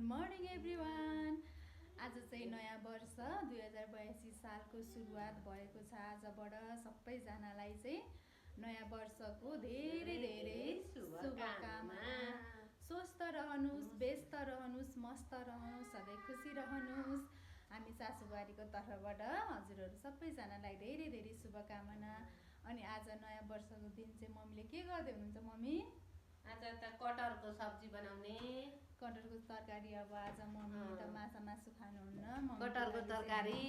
Morning everyone. आज चाहिँ नयाँ वर्ष 2082 सालको सुरुवात भएको छ। आजबाट सबैजनालाई चाहिँ नयाँ वर्षको धेरै धेरै शुभकामना। स्वस्थ रहनुहोस्, व्यस्त रहनुहोस्, मस्त रहनुहोस्, सधैँ खुसी रहनुहोस्। हामी सासूबारीको तर्फबाट हजुरहरू सबैजनालाई धेरै धेरै शुभकामना। अनि आज नयाँ वर्षको दिन चाहिँ मम्मीले के गर्दै हुनुहुन्छ मम्मी? आज त कटहरको सब्जी बनाउने। कटहरको तरकारी। अब आज मम्मी त मासु खानुहुन्न, कटहरको तरकारी,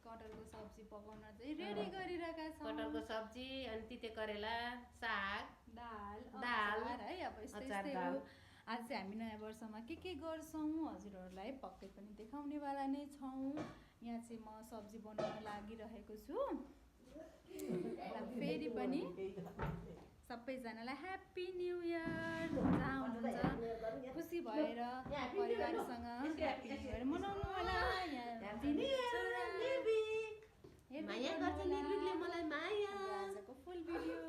कटहरको सब्जी पकाउन चाहिँ रेडी गरिरहेका छौँ। कटहरको सब्जी अनि तिते करेला, साग, दाल दाल है। अब यस्तै हो। आज चाहिँ हामी नयाँ वर्षमा के गर्छौँ हजुरहरूलाई पक्कै पनि देखाउनेवाला नै छौँ। यहाँ चाहिँ म सब्जी बनाउन लागिरहेको छु। फेरि पनि सबैजनालाई ह्याप्पी न्यू इयर। जहाँ हुनुहुन्छ खुसी भएर परिवारसँग ह्याप्पी न्यू इयर मनाउनु होला। आजको फुल भिडियो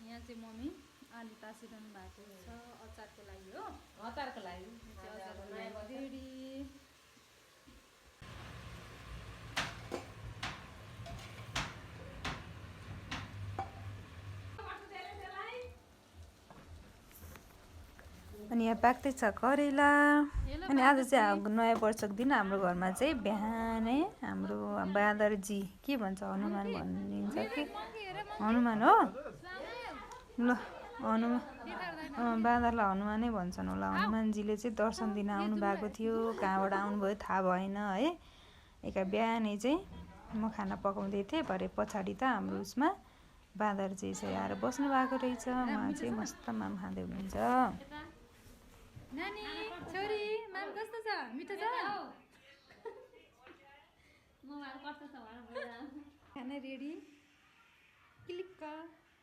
यहाँ चाहिँ मम्मी आलु तासिरहनु भएको छ अचारको लागि हो। अचारको लागि रेडी। अनि यहाँ पाक्दैछ करेला। अनि आज चाहिँ नयाँ वर्षको दिन हाम्रो घरमा चाहिँ बिहानै हाम्रो बाँदरजी के भन्छ हनुमान भनिन्छ कि हनुमान हो ल बाँदरलाई हनुमानै भन्छन् होला। हनुमानजीले चाहिँ दर्शन दिन आउनु भएको थियो। कहाँबाट आउनुभयो थाहा भएन है। एका बिहानै चाहिँ म खाना पकाउँदै थिएँ भरे पछाडि त हाम्रो उसमा बाँदरजी चाहिँ आएर बस्नु भएको रहेछ। उहाँ चाहिँ मस्त माम खाँदै हुनुहुन्छ। नानी छोरी माम कस्तो छ? मिठो छ? खाना रेडी क्लिक्क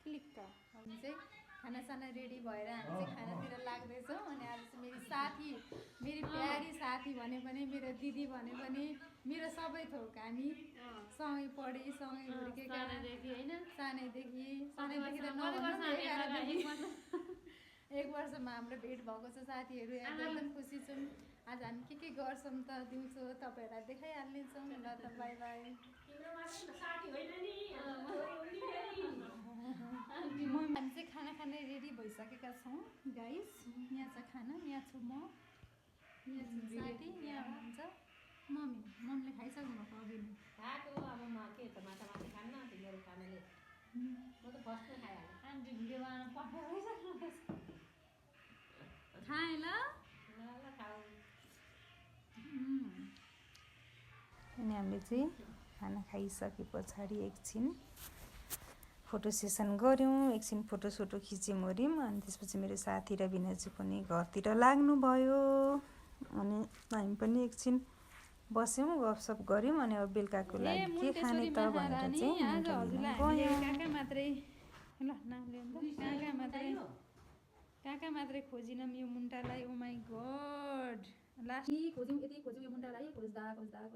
क्लिक्क। हामी चाहिँ खानासाना रेडी भएर हामी चाहिँ खानातिर लाग्दैछौँ। अनि आज चाहिँ मेरी साथी, मेरी प्यारी साथी भने पनि मेरो दिदी भने पनि मेरो सबै थोक हामी सँगै पढेँ सँगै हुर्केका होइन। सानैदेखि त एक वर्षमा हाम्रो भेट भएको छ साथीहरू। एकदम खुसी छौँ। आज हामी के गर्छौँ त दिउँसो तपाईँहरूलाई देखाइहाल्नेछौँ। ल त बाई बाई। हामी चाहिँ खाना खाने रेडी भइसकेका छौँ गाइस। यहाँ छ खाना, यहाँ छु म, यहाँ छु साथी, यहाँ हुनुहुन्छ मम्मी। मम्मीले खाइसक्नु भएको अघि नै खाएको। अब म के त माछा मासु खान्न तिमीहरू खानाले म त बस्नु खाइहालेँ। आन्टी भिडियो बनाउन पक्का भइसक्नु खाएँ ल खाऊ। अनि हामीले चाहिँ खाना खाइसके पछाडि एकछिन फोटो सेसन गऱ्यौँ। एकछिन फोटोसोटो खिच्यौँ ओऱ्यौँ। अनि त्यसपछि मेरो साथी र बिनाजी पनि घरतिर लाग्नुभयो। अनि हामी पनि एकछिन बस्यौँ गफसफ गऱ्यौँ। अनि अब बेलुकाको लागि के खाने त भनेर चाहिँ कहाँ मात्रै खोजिनँ यो मुन्टालाई। ओ माई गड लास्ट खोज्यौँ यति खोज्यौँ यो मुन्टालाई। खोज्दा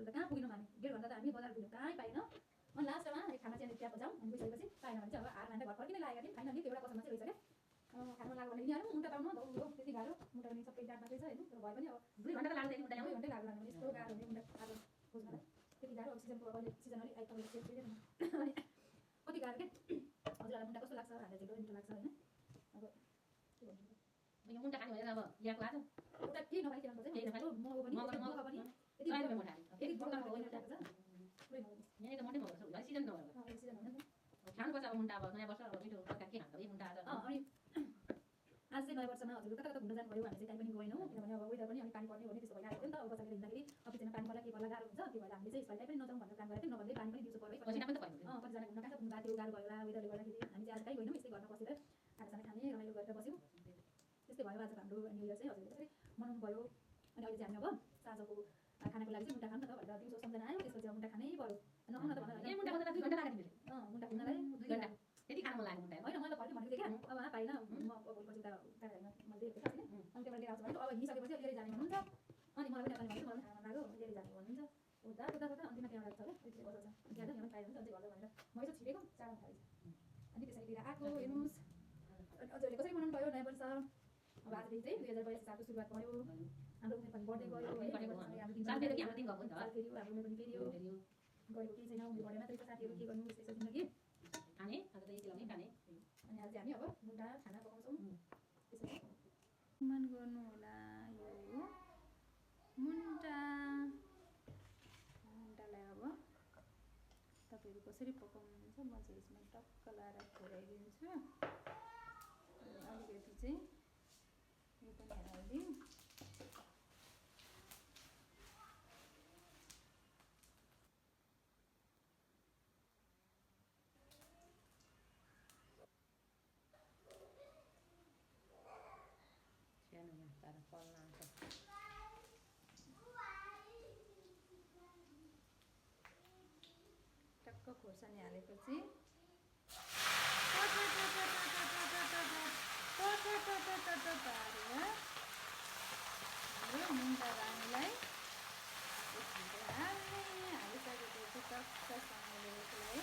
कहाँ पुग्यौँ हामी? 1.5 घन्टा त हामी बजार घुम्यौँ कहीँ पाएन। अनि लास्टमा खाना चाहिँ त्यहाँ बजाउँ अनि गइसकेपछि पाएन भने चाहिँ अब 8 घन्टा घर फर्किनै लागेको थियौँ। फाइनली त्यो एउटा पसलमा चाहिँ गइसक्यो। खाना लाग्यो भने यिनीहरू मुन्टा पाउनु दौडो त्यति गाह्रो। मुन्टा पनि सबै डाँट मात्रै छ होइन। तर भए पनि अब 2 घन्टा त लाग्दैन मुन्टा ल्याउनु। 2 घन्टै लाग्यो भने यस्तो गाह्रो हुने मुन्टा आज खोज्नलाई त्यति गाह्रो। अब सिजनको अहिले सिजनरी आइटमहरू सेट दिँदैन अनि कति गाह्रो के। हजुरहरूलाई मुन्टा कस्तो लाग्छ? हामीलाई चाहिँ मिठो लाग्छ होइन। अब के भन्नु यो मुन्टा खाने भनेर अब यहाँको आज एउटा के नखाइकन चाहिँ मगाउ पनि यति यहाँनिर मटै भएको छ सिजन नभएको खानुपर्छ। अब मुन्टा अब नयाँ वर्ष अब मिठो तरकारी के खान्छ मुन्टा आज। अनि आज चाहिँ नयाँ वर्षमा हजुरहरू कता घुम्न जानुभयो? हामी चाहिँ कहीँ पनि गएनौँ किनभने अब वेदर पनि अलिक पानी पर्ने भने त्यस्तो भइरहेको थियो नि त। अब बच्चाले हिँड्दाखेरि अफिसमा पानी पर्ला के पर्ला गाह्रो हुन्छ। त्यो भएर हामीले चाहिँ यसपालि पनि नजाउँ भनेर प्लान गरेको थियौँ। नभए पानी पनि दिउँसो पर्दै कतिजना घुम्न कहाँ घुम्नु गएको थियो गाह्रो भयो होला वेदरले गर्दाखेरि। हामी चाहिँ आज कहीँ गएनौँ। यस्तै घरमा बसेर खानासाना खाने रमाइलो गरेर बस्यौँ। त्यस्तै भयो आज हाम्रो न्यू इयर चाहिँ हजुरले त्यसरी मनाउनु भयो। अनि अहिले चाहिँ हामी अब साँझको खानाको लागि चाहिँ मुन्टा खाऊँ न त भनेर दिउँसो सम्झना आयो। त्यसपछि अब मुन्टा खानै पर्यो। नखाउँ न त भनेर मुन्टा खोज्दा 2 घन्टा लाग्यो तिमीले? मुन्टा खानलाई 2 घन्टा त्यति खानु मन लाग्यो मुन्टा होइन। मैले फर्किनु भनेको थिएँ क्या। अब पाइनँ म भोलिपछि उता मैले दिएको थिएँ अनि त्यहाँबाट लिएर आउँछु भनेको। अब हिँडिसकेपछि लिएर जाने भन्नुहुन्छ। अनि मलाई पनि अनि मलाई खाना लाग्यो लिएर जाने भन्नुहुन्छ। उता अन्तिममा त्यहाँ लाग्छ होला त्यति बस्छ। त्यहाँ यहाँ पनि पाएन भने अझै घर भनेर म यसो छिरेको चाडा खाएँ। अनि त्यसरी लिएर आएको हेर्नुहोस्। अनि हजुरहरूले कसरी मनाउनु भयो नयाँ वर्ष? आजदेखि चाहिँ 2082 सालको सुरुवात भयो हाम्रो उमेर पनि बढ्दै गयो है बढेको हाम्रो हाम्रो दिन साल फेरि हाम्रो दिन गएको नि त साल फेरि हाम्रो उमेर पनि फेरि हो फेरि गएको केही छैन उमेर बढे मात्रै छ साथीहरू के गर्नु त्यस्तो जिन्दगी खाने आज त यति लाउने खाने अनि आज चाहिँ हामी अब मुन्टा खाना पकाउँछौँ त्यसपछि मन गर्नु होला यो मुन्टालाई अब तपाईँहरू कसरी पकाउनुहुन्छ म चाहिँ यसमा टक्क लाएर खोलाइदिन्छु अनि अलिकति चाहिँ यो पनि हालिदिउँ सानो तर फल्न आउँछ टक्क खोर्सानी हालेपछि हाम्रो मुन्टा रानीलाई हालिसकेपछि टक्कसँगले यसलाई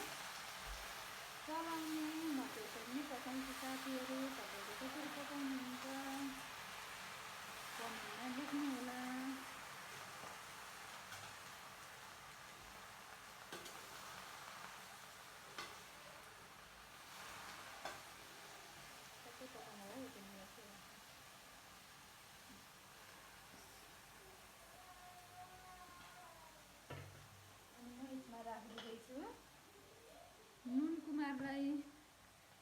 चलाउने म त्यसरी नै पकाउँछु साथीहरू तपाईँहरू कसरी पकाउनुहुन्छ कमेन्टमा लेख्नु होला राखिदिँदैछु नुन कुमारलाई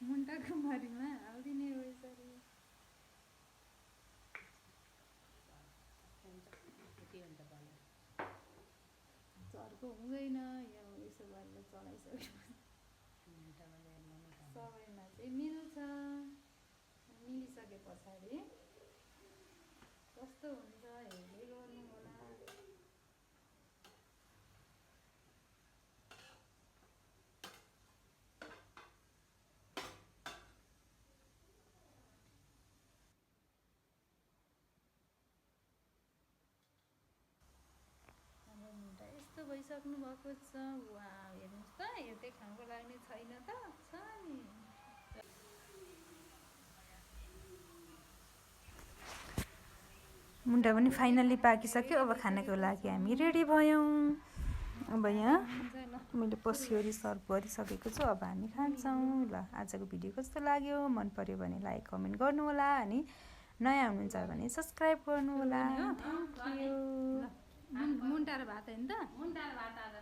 मुन्टा कुमारीमा हालिदिने हो यसरी चर्को हुँदैन यो यसो गरेर चलाइसकेपछि सबैमा चाहिँ मिल्छ मिलिसके पछाडि कस्तो हुन्छ हेर्दै गर्नु होला यस्तो भइसक्नु भएको छ वा हेर्नुहोस् त हेर्दै खानको लाग्ने छैन त छ नि मुन्टा पनि फाइनल्ली पाकिसक्यो अब खानाको लागि हामी रेडी भयौँ अब यहाँ मैले पसिवरी सर्भ गरिसकेको छु अब हामी खान्छौँ ल आजको भिडियो कस्तो लाग्यो मन पर्यो भने लाइक कमेन्ट गर्नु होला अनि नयाँ हुनुहुन्छ भने सब्सक्राइब गर्नु होला थ्याङ्क यू मुन्टा र भात होइन त मुन्टा र भात आज